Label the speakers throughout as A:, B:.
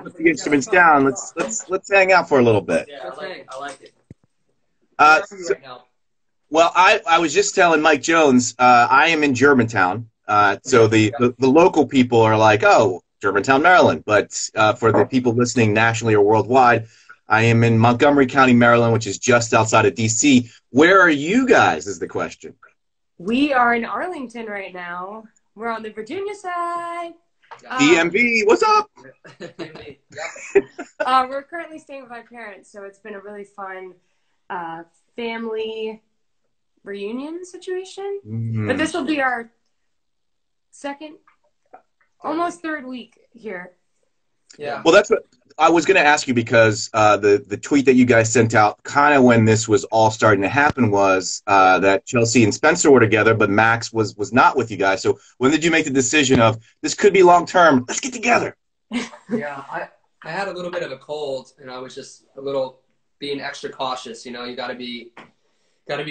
A: put the instruments down. Let's hang out for a little bit.
B: Yeah, I like it.
A: So, well, I was just telling Mike Jones, I am in Germantown. So the local people are like, oh, Germantown, Maryland. But for the people listening nationally or worldwide, I am in Montgomery County, Maryland, which is just outside of D.C. Where are you guys is the question.
C: We are in Arlington right now. We're on the Virginia side.
A: DMV, what's up?
C: We're currently staying with my parents, so it's been a really fun family reunion situation.
A: Mm.
C: But this will be our almost third week here.
B: Yeah.
A: Well, that's what I was going to ask you, because the tweet that you guys sent out kind of when this was all starting to happen was that Chelsea and Spencer were together, but Max was not with you guys. So when did you make the decision of this could be long term? Let's get together.
B: Yeah, I had a little bit of a cold, and I was just a little being extra cautious. You know, you got to be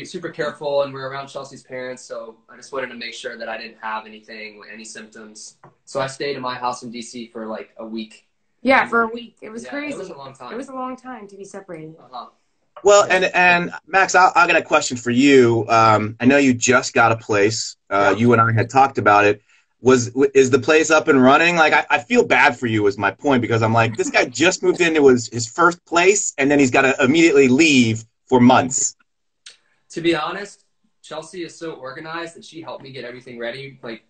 B: super careful, and we're around Chelsea's parents, so I just wanted to make sure that I didn't have any symptoms. So I stayed in my house in DC for like a week.
C: Yeah, for a week. It was crazy.
B: It was a long time.
C: It was a long time to be separated.
A: Well, and Max, I got a question for you. I know you just got a place. You and I had talked about it. Is the place up and running? Like, I feel bad for you is my point, because I'm like, this guy just moved into his first place, and then he's got to immediately leave for months.
B: To be honest, Chelsea is so organized that she helped me get everything ready. Like,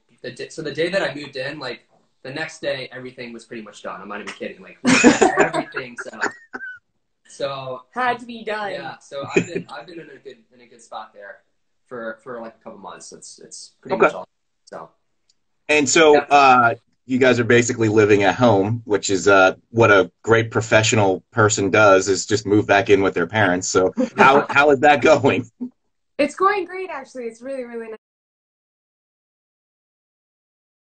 B: so the day that I moved in, like, the next day, everything was pretty much done. I'm not even kidding. Like, everything set up. So
C: had to be done.
B: Yeah. So I've been in a good spot there for like a couple months. It's pretty much all. So.
A: And so you guys are basically living at home, which is what a great professional person does, is just move back in with their parents. So how is that going?
C: It's going great, actually. It's really, really nice.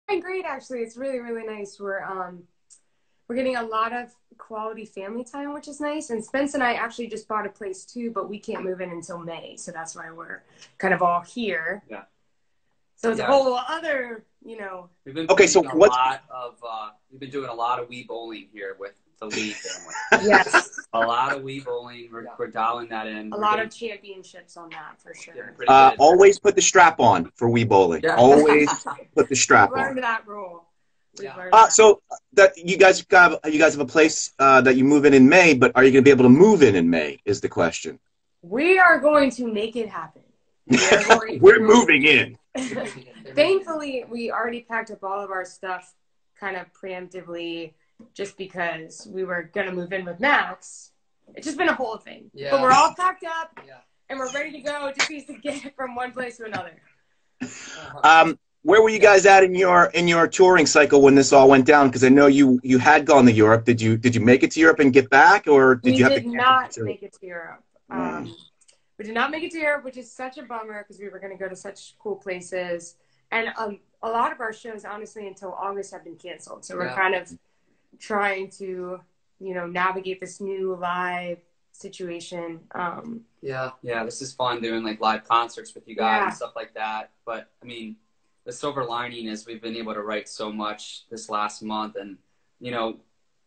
C: It's really, really nice. We're getting a lot of quality family time, which is nice. And Spence and I actually just bought a place too, but we can't move in until May, so that's why we're kind of all here.
B: Yeah.
C: So it's a whole other, you know.
B: We've been
A: okay. So
B: we've been doing a lot of Wii bowling here with the Lee family.
C: Yes.
B: A lot of Wii bowling. We're dialing that in.
C: A lot of championships on that for sure.
A: Always put the strap on for Wii bowling. Yeah. Always put the strap on.
C: Learned that rule.
A: So that you guys have a place that you move in May, but are you going to be able to move in May? Is the question.
C: We are going to make it happen.
A: We're moving in.
C: Thankfully, we already packed up all of our stuff kind of preemptively, just because we were going to move in with Max. It's just been a whole thing. Yeah. But we're all packed up, and we're ready to go, just need to get from one place to another.
A: Where were you guys at in your touring cycle when this all went down? Because I know you had gone to Europe. Did you make it to Europe and get back, or did you have to?
C: We did not make it to Europe. We did not make it to Europe, which is such a bummer, because we were going to go to such cool places. And a lot of our shows, honestly, until August have been canceled. So we're kind of trying to, navigate this new live situation.
B: This is fun doing like live concerts with you guys and stuff like that. But I mean, the silver lining is we've been able to write so much this last month, and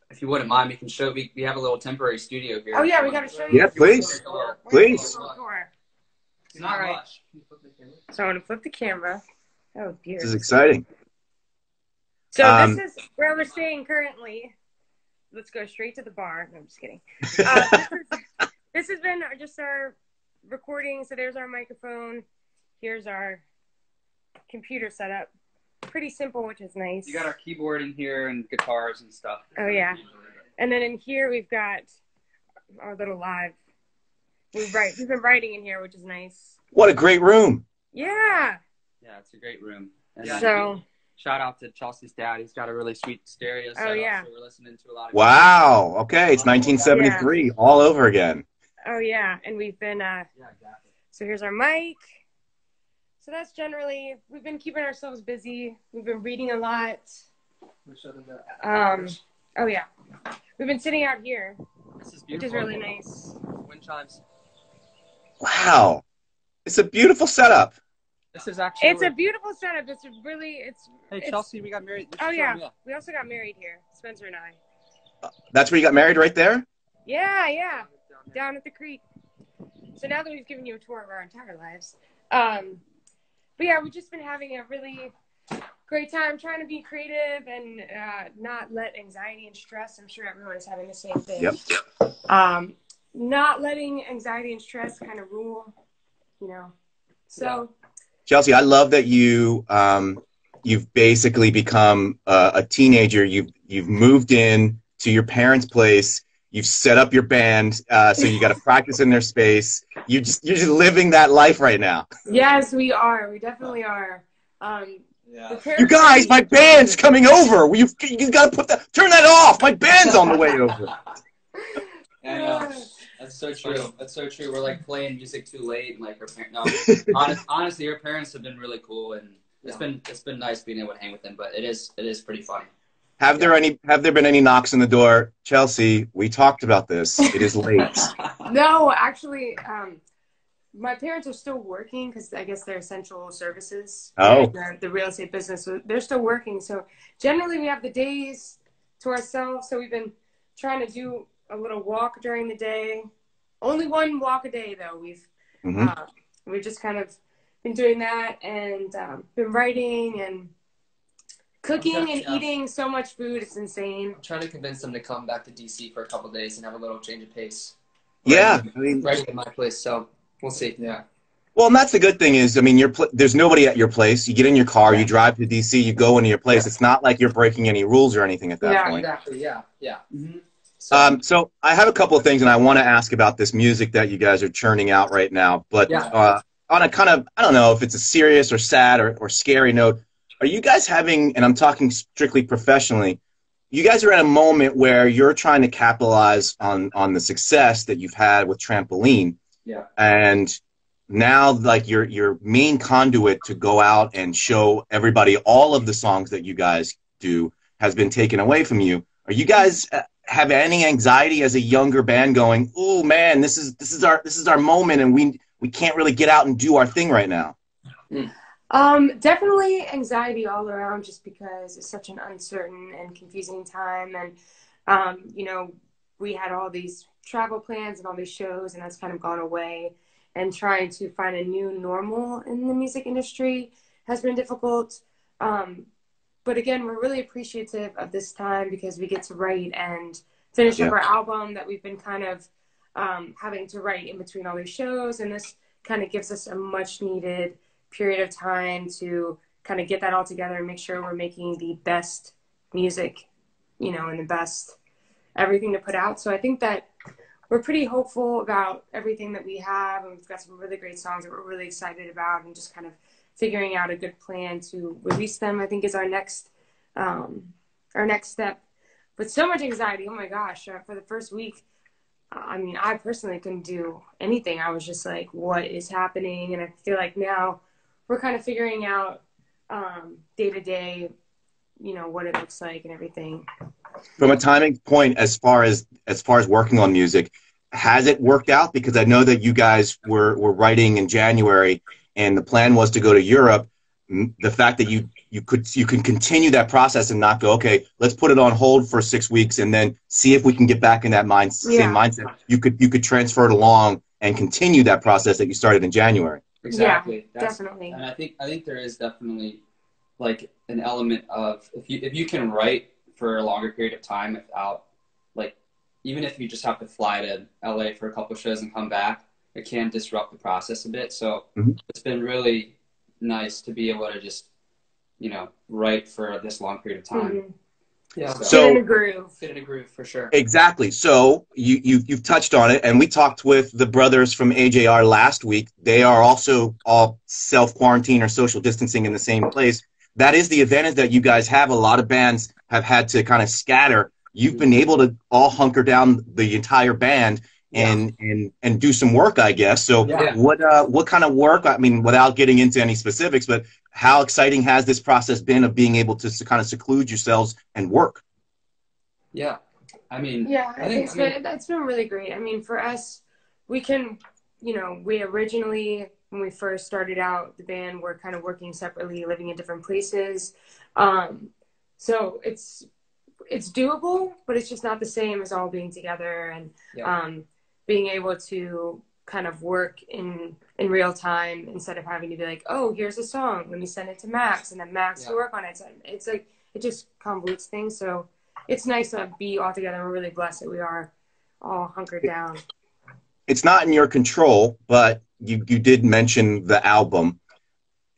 B: if you wouldn't mind, we have a little temporary studio here.
C: Oh yeah, we got to show you.
A: Yeah, please. Please.
B: It's not
C: right. So I'm gonna flip the camera. Oh dear.
A: This is exciting.
C: So this is where we're staying currently. Let's go straight to the bar. No, I'm just kidding. This has been just our recording. So there's our microphone. Here's our computer setup. Pretty simple, which is nice.
B: You got our keyboard in here and guitars and stuff.
C: Oh yeah. And then in here we've got our little live. We've been writing in here, which is nice.
A: What a great room.
C: Yeah.
B: Yeah, it's a great room. And
C: so
B: shout out to Chelsea's dad. He's got a really sweet stereo setup.
C: Oh yeah.
B: So we're listening to a lot of
A: wow. Okay, it's 1973 all over again.
C: Oh yeah, and we've been
B: exactly.
C: So here's our mic. So that's generally, we've been keeping ourselves busy. We've been reading a lot. Oh yeah. We've been sitting out here, which is really nice.
B: Wind chimes.
A: Wow. It's a beautiful setup.
B: This is actually.
C: It's a beautiful setup.
B: Hey Chelsea, we got married.
C: Oh yeah. We also got married here, Spencer and I.
A: That's where you got married, right there?
C: Yeah, yeah. Down at the creek. So now that we've given you a tour of our entire lives. But yeah, we've just been having a really great time trying to be creative and not let anxiety and stress, I'm sure everyone is having the same thing.
A: Yep.
C: Not letting anxiety and stress kind of rule, you know. So
A: Chelsea, I love that you've basically become a teenager. You've moved in to your parents' place. You've set up your band, so you got to practice in their space. You're just living that life right now.
C: yes, we are. We definitely are.
A: You guys, my band's coming over. You got to turn that off. My band's on the way over.
B: I know. That's so true. That's so true. We're like playing music too late, and like our parents. No, honestly, your parents have been really cool, and it's been nice being able to hang with them. But it is pretty funny.
A: Have there been any knocks on the door? Chelsea, we talked about this. It is late.
C: No, actually, my parents are still working because I guess they're essential services.
A: Oh.
C: The real estate business, so they're still working. So generally we have the days to ourselves. So we've been trying to do a little walk during the day. Only one walk a day though. We've just kind of been doing that and been writing and cooking and eating so much food. It's insane.
B: I'm trying to convince them to come back to DC for a couple of days and have a little change of pace.
A: Yeah.
B: Right at my place. So we'll see. Yeah.
A: Well, and that's the good thing is, I mean, there's nobody at your place. You get in your car, you drive to DC, you go into your place. It's not like you're breaking any rules or anything at that point.
B: Exactly. Yeah. Yeah. Mm-hmm.
A: So I have a couple of things, and I want to ask about this music that you guys are churning out right now. But on a kind of, I don't know if it's a serious or sad or scary note, are you guys having, and I'm talking strictly professionally, you guys are at a moment where you're trying to capitalize on the success that you've had with Trampoline.
B: Yeah.
A: And now, like, your main conduit to go out and show everybody all of the songs that you guys do has been taken away from you. Are you guys have any anxiety as a younger band going, oh man, this is our moment, and we can't really get out and do our thing right now?
C: Definitely anxiety all around, just because it's such an uncertain and confusing time. And, you know, we had all these travel plans and all these shows, and that's kind of gone away. And trying to find a new normal in the music industry has been difficult. But again, we're really appreciative of this time because we get to write and finish up our album that we've been kind of having to write in between all these shows. And this kind of gives us a much needed period of time to kind of get that all together and make sure we're making the best music, you know, and the best everything to put out. So I think that we're pretty hopeful about everything that we have, and we've got some really great songs that we're really excited about, and just kind of figuring out a good plan to release them, I think, is our next step. With so much anxiety, oh my gosh, for the first week, I mean, I personally couldn't do anything. I was just like, what is happening? And I feel like now we're kind of figuring out day to day, you know, what it looks like and everything.
A: From a timing point, as far as working on music, has it worked out? Because I know that you guys were writing in January, and the plan was to go to Europe. The fact that you can continue that process and not go, okay, let's put it on hold for 6 weeks and then see if we can get back in that same mindset. You could transfer it along and continue that process that you started in January.
B: Exactly.
C: Yeah, definitely.
B: And I think there is definitely like an element of if you can write for a longer period of time without, like, even if you just have to fly to LA for a couple of shows and come back, it can disrupt the process a bit. So it's been really nice to be able to just, you know, write for this long period of time.
C: Yeah.
A: So
C: Fit in a groove.
B: Fit in a groove for sure.
A: Exactly. So you've touched on it, and we talked with the brothers from AJR last week. They are also all self-quarantine or social distancing in the same place. That is the advantage that you guys have. A lot of bands have had to kind of scatter. You've been able to all hunker down the entire band and do some work, I guess. So what kind of work? I mean, without getting into any specifics, but how exciting has this process been of being able to kind of seclude yourselves and work?
B: Yeah, I mean,
C: I think it's been really great. I mean, for us, we can, you know, we originally, when we first started out the band, we're kind of working separately, living in different places. So it's doable, but it's just not the same as all being together and being able to kind of work in real time instead of having to be like, oh, here's a song, let me send it to Max, and then Max to work on it. So it's like, it just convolutes things. So it's nice to be all together. We're really blessed that we are all hunkered down.
A: It's not in your control, but you did mention the album.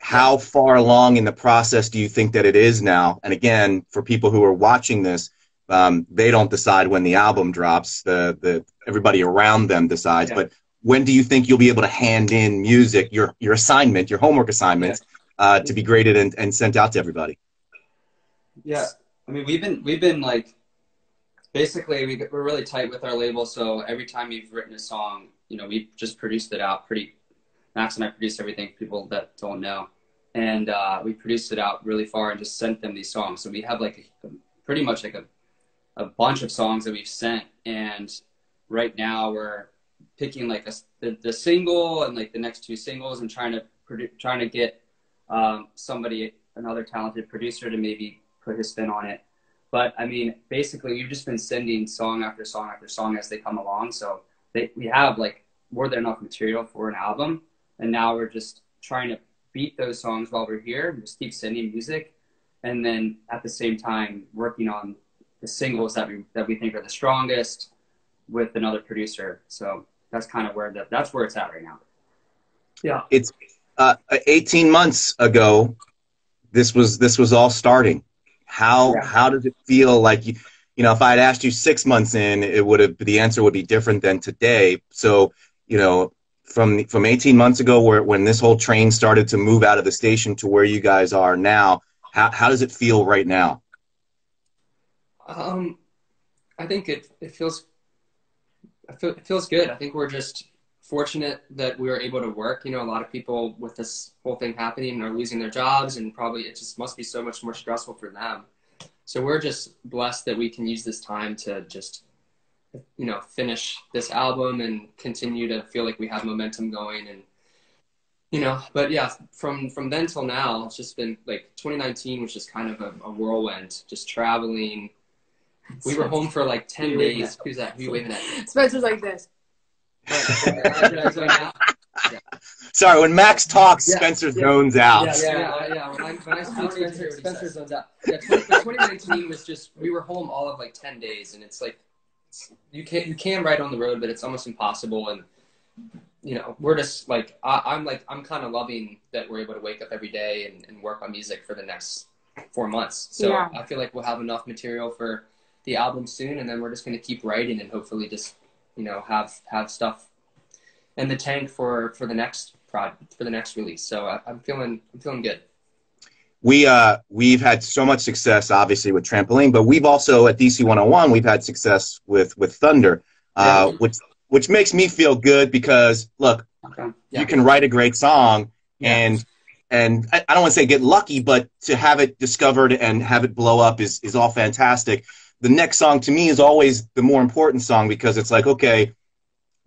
A: How far along in the process do you think that it is now? And again, for people who are watching this, they don't decide when the album drops. Everybody around them decides. But when do you think you'll be able to hand in music, your assignment, your homework assignments, to be graded and sent out to everybody?
D: Yeah, I mean, we've been like, basically we're really tight with our label. So every time you've written a song, you know, we've just produced it out Max and I produce everything, people that don't know. And we produced it out really far and just sent them these songs. So we have like pretty much like a bunch of songs that we've sent. And right now we're picking like the single and like the next two singles and trying to get another talented producer to maybe put his spin on it. But I mean, basically we've just been sending song after song after song as they come along. So we have like more than enough material for an album. And now we're just trying to beat those songs while we're here, just keep sending music. And then at the same time, working on the singles that we think are the strongest with another producer. So that's kind of where that's where it's at right now.
B: Yeah.
A: It's 18 months ago, this was all starting. How does it feel like, you know, if I had asked you 6 months in, the answer would be different than today. So, you know, from 18 months ago, when this whole train started to move out of the station to where you guys are now, how does it feel right now?
B: I think it feels good. I think we're just fortunate that we were able to work. You know, a lot of people with this whole thing happening are losing their jobs, and probably it just must be so much more stressful for them. So we're just blessed that we can use this time to just, you know, finish this album and continue to feel like we have momentum going. And, you know, but yeah, from then till now, it's just been like 2019 was just kind of a whirlwind, just traveling. We were home for like 10 days. Who's that? Who are you waving at?
C: Spencer's like this.
A: Sorry, when Max talks, Spencer zones out.
B: Yeah. When I speak, Spencer zones out. Yeah, 2019 was just, we were home all of like 10 days, and it's like, you can write on the road, but it's almost impossible. And, you know, we're just like, I'm kind of loving that we're able to wake up every day and work on music for the next 4 months. So I feel like we'll have enough material for the album soon, and then we're just going to keep writing and hopefully just, you know, have stuff in the tank for the next release. So I'm feeling good.
A: We've had so much success, obviously, with Trampoline, but we've also at DC 101 we've had success with Thunder, which makes me feel good because look, you can write a great song and I don't want to say get lucky, but to have it discovered and have it blow up is all fantastic. The next song to me is always the more important song because it's like, okay,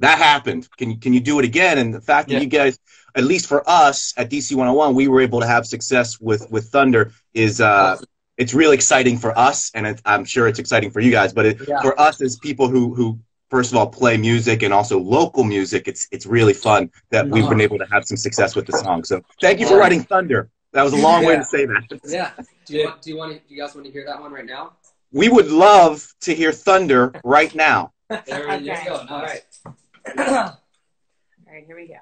A: that happened. Can you do it again? And the fact that you guys, at least for us at DC 101, we were able to have success with Thunder is it's really exciting for us, and I'm sure it's exciting for you guys. But for us as people who first of all play music and also local music, it's really fun that we've been able to have some success with the song. So thank you for writing Thunder. That was a long way to say that.
B: Yeah. Do you guys want to hear that one right now?
A: We would love to hear Thunder right now.
B: There we go. All right.
C: All right, here we go.